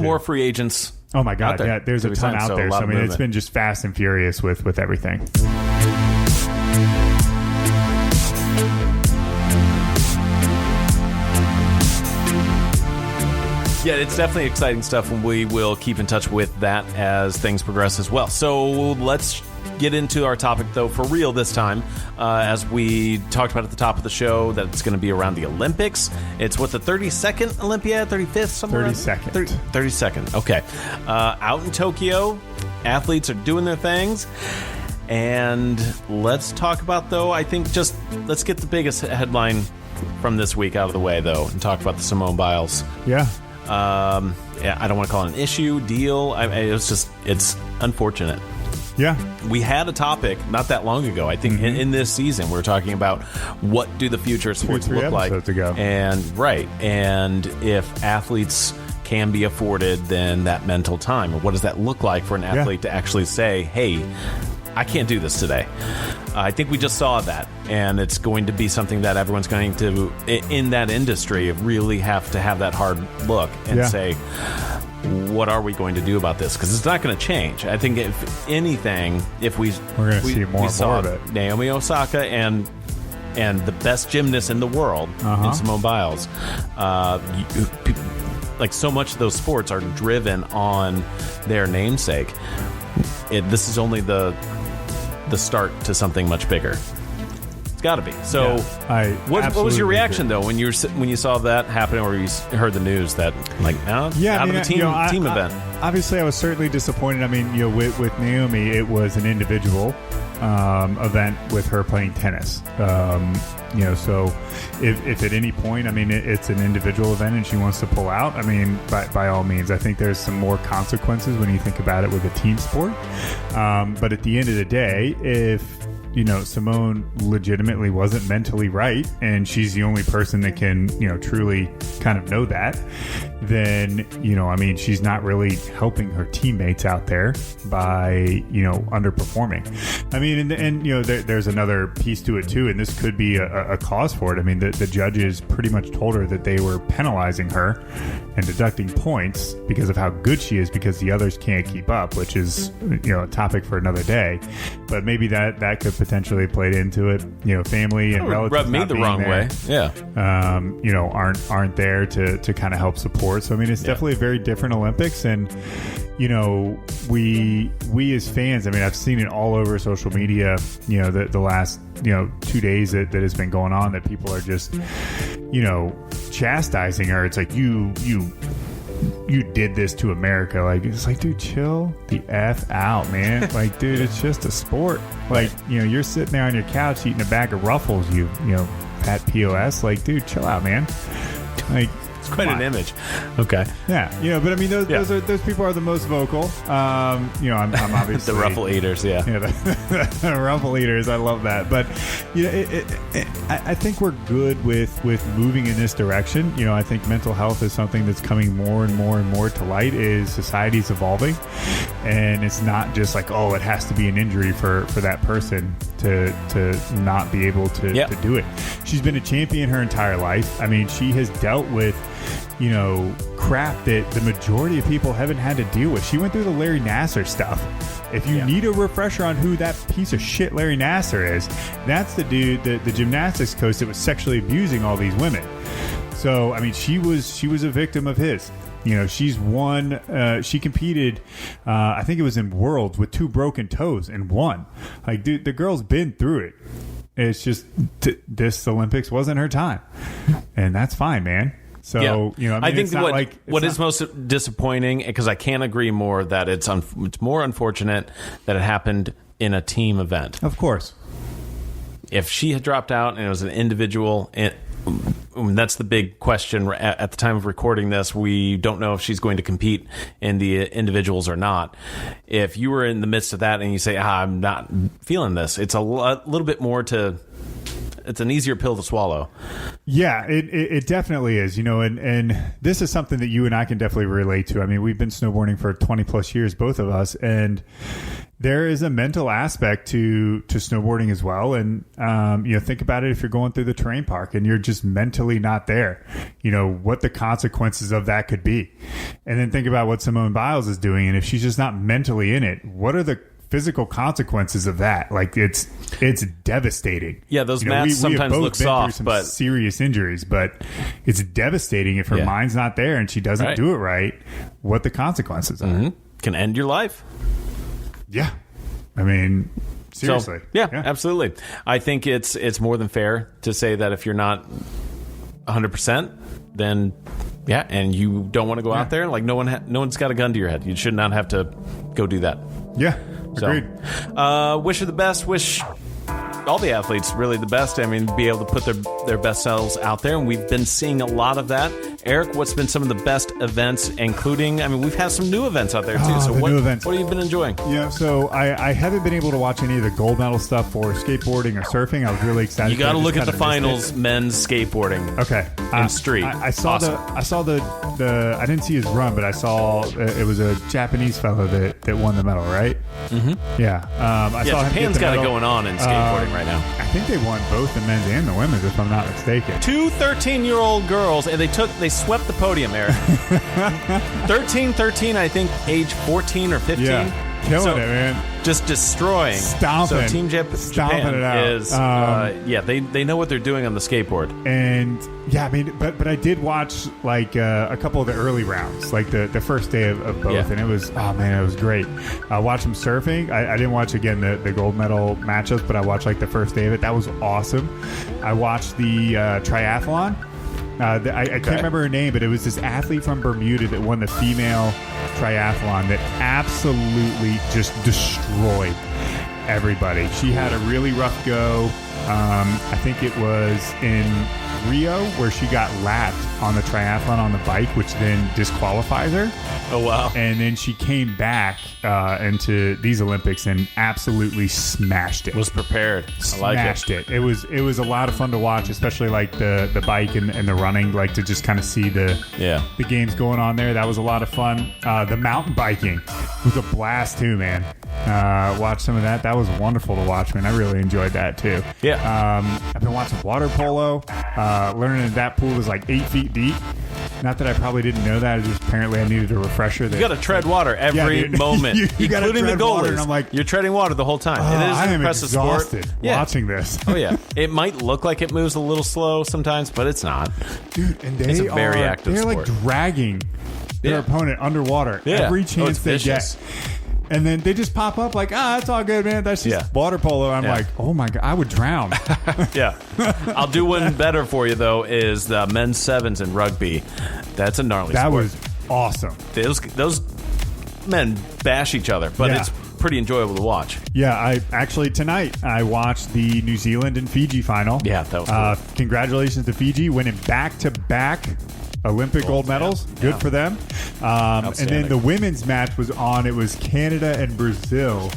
more free agents. Oh my God! Yeah, there's a ton out there. So I mean, it's been just fast and furious with everything. Yeah, it's definitely exciting stuff, and we will keep in touch with that as things progress as well. So let's get into our topic, though, for real this time. As we talked about at the top of the show, that it's going to be around the Olympics. It's what, the 32nd Olympiad, 35th, somewhere? 32nd. 32nd, okay. Out in Tokyo, athletes are doing their things. And let's talk about, though, I think let's get the biggest headline from this week out of the way, though, and talk about the Simone Biles. Yeah. Yeah, I don't want to call it an issue, deal. It's unfortunate. Yeah. We had a topic not that long ago, I think, in this season. We were talking about what do the future of sports look like. Ago. And if athletes can be afforded then that mental time. And what does that look like for an athlete to actually say, hey, I can't do this today. I think we just saw that, and it's going to be something that everyone's going to, in that industry, really have to have that hard look and say, what are we going to do about this? Because it's not going to change. I think if anything, we're going to see more of it. Naomi Osaka and the best gymnast in the world, in Simone Biles, like so much of those sports are driven on their namesake. This is only the start to something much bigger. It's got to be. So, what was your reaction though when you saw that happen, or you heard the news that out of the team event? Obviously, I was certainly disappointed. I mean, with Naomi, it was an individual event with her playing tennis. So if at any point, I mean, it's an individual event and she wants to pull out, I mean, by all means, I think there's some more consequences when you think about it with a team sport. But at the end of the day, if Simone legitimately wasn't mentally right, and she's the only person that can, truly kind of know that, then, I mean, she's not really helping her teammates out there by, underperforming. I mean, and there's another piece to it too, and this could be a cause for it. I mean, the judges pretty much told her that they were penalizing her and deducting points because of how good she is, because the others can't keep up, which is, a topic for another day. But maybe that could potentially played into it. Family and relatives rubbed me the wrong way. Yeah. Aren't there to kind of help support. So I mean, it's definitely a very different Olympics, and we as fans, I mean, I've seen it all over social media. The last 2 days that has been going on, that people are just chastising her. It's like you did this to America. Like, it's like, dude, chill the F out, man. Like, dude, it's just a sport. Like, you're sitting there on your couch eating a bag of Ruffles, at POS. Like, dude, chill out, man. Like, it's quite an image. Okay. Yeah. But I mean, those people are the most vocal. I'm obviously the Ruffle eaters. Yeah. The Ruffle eaters. I love that. But I think we're good with moving in this direction. I think mental health is something that's coming more and more and more to light. Is society's evolving, and it's not just like, oh, it has to be an injury for that person to not be able to do it. She's been a champion her entire life. I mean, she has dealt with crap that the majority of people haven't had to deal with. She went through the Larry Nassar stuff. If you need a refresher on who that piece of shit Larry Nassar is, that's the dude, the gymnastics coach that was sexually abusing all these women. So, I mean, she was a victim of his. She's won. She competed, I think it was in Worlds, with 2 broken toes and won. Like, dude, the girl's been through it. It's just this Olympics wasn't her time, and that's fine, man. So, I think what is most disappointing, because I can't agree more, that it's more unfortunate that it happened in a team event. Of course. If she had dropped out and it was an individual, that's the big question at the time of recording this. We don't know if she's going to compete in the individuals or not. If you were in the midst of that and you say, I'm not feeling this, it's a little bit more it's an easier pill to swallow. Yeah, it definitely is, and this is something that you and I can definitely relate to. I mean, we've been snowboarding for 20 plus years, both of us. And, there is a mental aspect to snowboarding as well. And, think about it if you're going through the terrain park and you're just mentally not there, what the consequences of that could be. And then think about what Simone Biles is doing. And if she's just not mentally in it, what are the physical consequences of that? Like it's devastating. Yeah, those mats sometimes look soft, but serious injuries, but it's devastating if her mind's not there and she doesn't do it right, what the consequences are. Can end your life. Yeah. I mean, seriously. So, yeah, absolutely. I think it's more than fair to say that if you're not 100%, then and you don't want to go out there, like no one's got a gun to your head. You should not have to go do that. Yeah. Agreed. So, wish her the best. Wish all the athletes really the best. I mean, be able to put their best selves out there, and we've been seeing a lot of that. Eric, what's been some of the best events, including, we've had some new events out there, too. So what have you been enjoying? Yeah, so I haven't been able to watch any of the gold medal stuff for skateboarding or surfing. I was really excited. You got to look at the finals, men's skateboarding. Okay. And street. I saw the I didn't see his run, but I saw it was a Japanese fellow that won the medal, right? Mm-hmm. Yeah. I saw Japan's got it going on in skateboarding right now. I think they won both the men's and the women's, if I'm not mistaken. 2 13-year-old girls, and they swept the podium, Eric. 13, I think, age 14 or 15. Yeah. Killing it, man. Just destroying. Stomping. So Team Japan it out. is, they know what they're doing on the skateboard. And, but I did watch, a couple of the early rounds, like the first day of both, and it was, it was great. I watched them surfing. I didn't watch, again, the gold medal matchups, but I watched, the first day of it. That was awesome. I watched the triathlon. I can't remember her name, but it was this athlete from Bermuda that won the female triathlon that absolutely just destroyed everybody. She had a really rough go. I think it was in Rio where she got lapped on the triathlon on the bike, which then disqualifies her. Oh, wow. And then she came back into these Olympics and absolutely smashed it. Was prepared. I like it. Smashed it. It was a lot of fun to watch, especially the bike and the running, to just kind of see the games going on there. That was a lot of fun. The mountain biking was a blast too, man. Watch some of that. That was wonderful to watch, man. I really enjoyed that too. Yeah. I've been watching water polo. Learning that pool is 8 feet deep. Not that I probably didn't know that. Just apparently I needed a refresher. You got to tread water every moment, including the goalies. And I'm like, you're treading water the whole time. It is an impressive sport. Watching this. Oh yeah, it might look like it moves a little slow sometimes, but it's not. Dude, and it's a very active sport. They're dragging their opponent underwater every chance they get. And then they just pop up it's all good, man. That's just water polo. I'm like, oh my God, I would drown. Yeah. I'll do one better for you, though, is the men's sevens in rugby. That's a gnarly sport. That was awesome. Those men bash each other, but it's pretty enjoyable to watch. Yeah, tonight I watched the New Zealand and Fiji final. Yeah, that was cool. Congratulations to Fiji winning back-to-back Olympic gold medals. Good for them. And then the women's match was on. It was Canada and Brazil.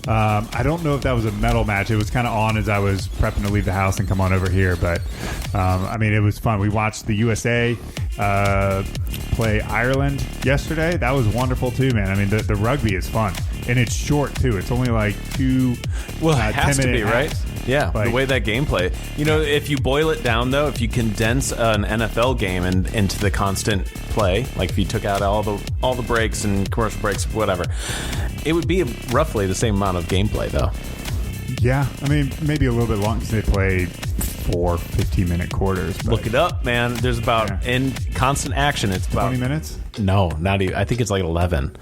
I don't know if that was a medal match. It was kind of on as I was prepping to leave the house and come on over here. But, it was fun. We watched the USA play Ireland yesterday. That was wonderful, too, man. The rugby is fun. And it's short, too. It's only 2 Well, it has to be, right? Yeah, the way that gameplay. If you boil it down, though, if you condense an NFL game into the constant play, if you took out all the breaks and commercial breaks, whatever, it would be roughly the same amount of gameplay, though. Yeah, maybe a little bit long because they play 4 15-minute quarters. But look it up, man. There's about in constant action. It's about 20 minutes. No, not even. I think it's 11.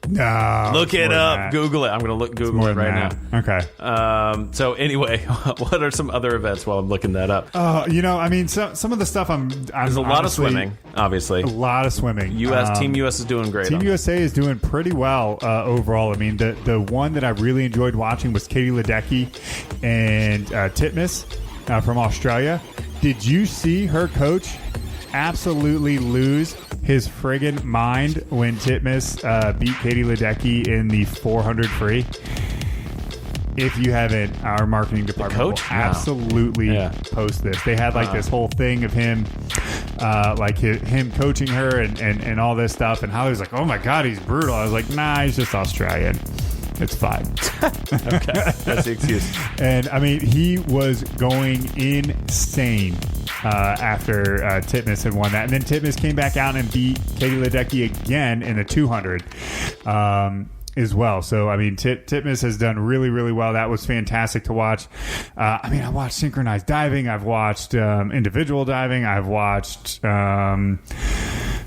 No, look it up. Google it. I'm going to Google it right now. Okay. So anyway, what are some other events while I'm looking that up? Some of the stuff there's a lot of swimming, obviously. A lot of swimming. Team US is doing great. Team USA is doing pretty well overall. The one that I really enjoyed watching was Katie Ledecky and Titmus from Australia. Did you see her coach absolutely lose his friggin' mind when Titmus beat Katie Ledecky in the 400 free? If you haven't, our marketing department will absolutely post this. They had this whole thing of him him coaching her and all this stuff, and how he was like, oh my God, he's brutal. I was like, nah, he's just Australian. It's fine. Okay, that's the excuse. And I mean, he was going insane after Titmus had won that, and then Titmus came back out and beat Katie Ledecky again in the 200 as well. So I mean, Titmus has done really, really well. That was fantastic to watch. I mean, I watched synchronized diving. I've watched individual diving. I've watched. Oh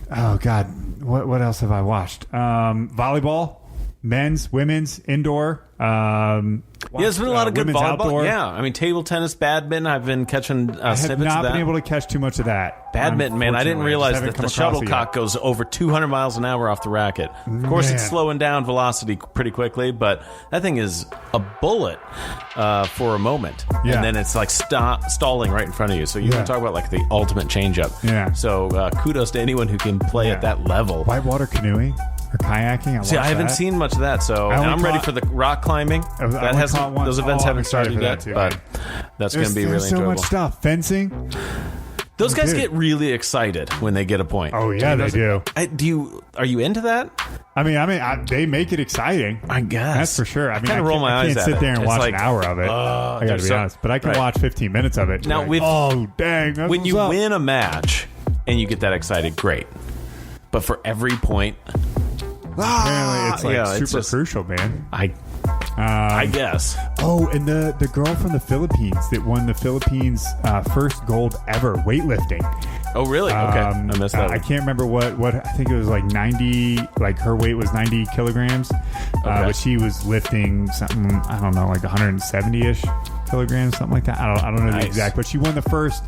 God, what else have I watched? Volleyball. Men's, women's, indoor. There's been a lot of good volleyball. Outdoor. Yeah, I mean, table tennis, badminton. I've been catching snippets of that. I have not been able to catch too much of that. Badminton, man, I didn't realize that the shuttlecock goes over 200 miles an hour off the racket. Of course, it's slowing down velocity pretty quickly, but that thing is a bullet for a moment. Yeah. And then it's like stalling right in front of you. So you can talk about like the ultimate changeup. Yeah. So kudos to anyone who can play at that level. Whitewater canoeing. Or kayaking. I haven't seen much of that, so and I'm ready for the rock climbing. Those events haven't started yet, but that's going to be really enjoyable. There's so much stuff. Fencing. Those guys get really excited when they get a point. Oh yeah, they do. Are you into that? I mean, they make it exciting. I guess that's for sure. I mean, kind of roll my eyes at it. I can't sit there and watch an hour of it. I got to be honest, but I can watch 15 minutes of it. Now, dang! When you win a match and you get that excited, great. But for every point. Apparently, it's super crucial, man. I guess. Oh, and the girl from the Philippines that won the Philippines' first gold ever weightlifting. Oh, really? Okay, I missed that. I can't remember what. I think it was like 90. Like her weight was 90 kilograms, but she was lifting something. I don't know, like 170-ish kilograms, something like that. I don't know the exact, but she won the first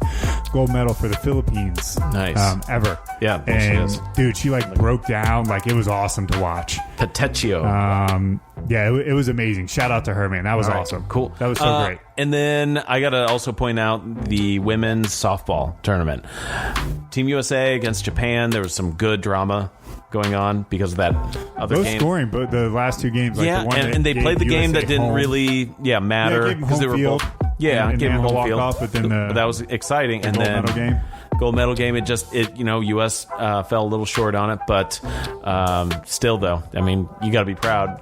gold medal for the Philippines. Nice. Ever. Yeah, and dude, she broke down. Like, it was awesome to watch. Petecchio. Yeah, it was amazing. Shout out to her, man. That was awesome. Cool. That was so great. And then I got to also point out the women's softball tournament. Team USA against Japan. There was some good drama going on because of that other game. Scoring, but the last two games. And they played the game that didn't really matter because they were both. Yeah, gave them home field. Off, but that was exciting. And then gold medal game. U.S. fell a little short on it, but still, though, I mean, you got to be proud.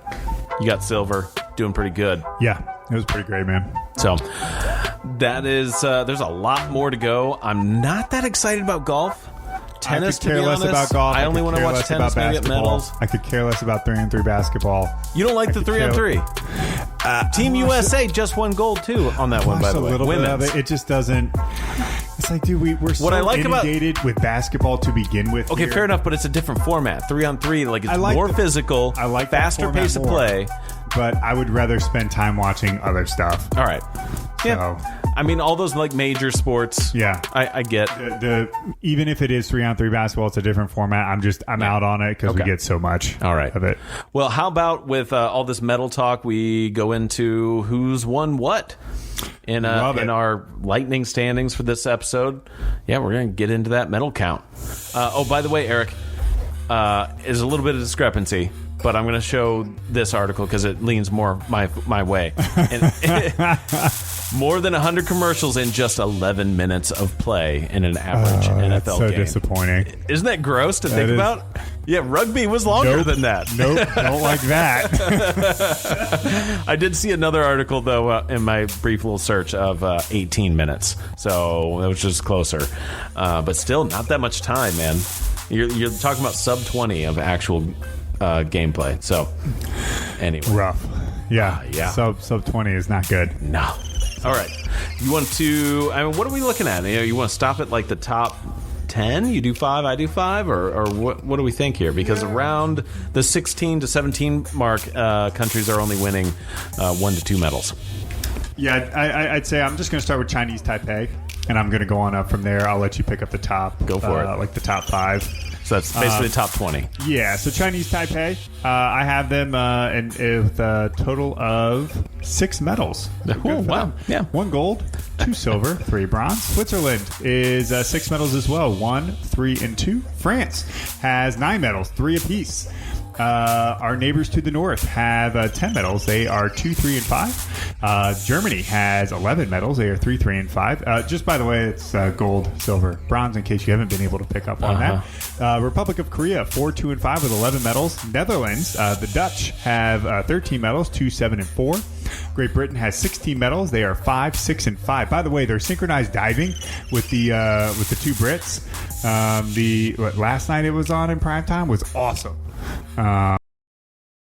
You got silver, doing pretty good. Yeah, it was pretty great, man. So that is, there's a lot more to go. I'm not that excited about golf. Tennis, I could care less about golf. I only want to watch tennis, maybe at medals. I could care less about 3-on-3 basketball. You don't like the 3-on-3? Team USA just won gold, too, on that one, by the way. A little bit of it. It just doesn't... It's like, dude, we're so inundated with basketball to begin with. Okay, fair enough, but it's a different format. 3-on-3, it's more physical, faster pace of play. But I would rather spend time watching other stuff. All right. Yeah. I mean, all those major sports. Yeah, I get even if it is 3-on-3 basketball, it's a different format. I'm out on it because we get so much. Of it. Well, how about with all this medal talk, we go into who's won what in our lightning standings for this episode. Yeah, we're going to get into that medal count. By the way, Eric, is a little bit of discrepancy. But I'm going to show this article because it leans more my way. More than 100 commercials in just 11 minutes of play in an average NFL that's so game. Disappointing. Isn't that gross to think about? Yeah, rugby was longer than that. Nope, don't like that. I did see another article, though, in my brief little search of 18 minutes. So it was just closer. But still, not that much time, man. You're talking about sub 20 of actual gameplay. So anyway, rough. Yeah. Sub 20 is not good. No. All right. You want to? I mean, what are we looking at? You want to stop at the top 10? You do 5, I do 5, or what do we think here? Because around the 16 to 17 mark, countries are only winning 1 to 2 medals. Yeah, I'd say I'm just going to start with Chinese Taipei, and I'm going to go on up from there. I'll let you pick up the top. Go for it. Like the top 5. So that's basically top 20. Yeah, so Chinese Taipei, I have them with a total of 6 medals. Oh, wow. Yeah. 1 gold, 2 silver, 3 bronze. Switzerland is 6 medals as well, 1, 3, and 2. France has 9 medals, 3 apiece. Our neighbors to the north have 10 medals. They are 2, 3, and 5. Germany has 11 medals. They are 3, 3, and 5. Just by the way, it's gold, silver, bronze, in case you haven't been able to pick up on that. Republic of Korea, 4, 2, and 5 with 11 medals. Netherlands, the Dutch have 13 medals, 2, 7, and 4. Great Britain has 16 medals. They are 5, 6, and 5. By the way, their synchronized diving with the two Brits. Last night it was on in prime time was awesome.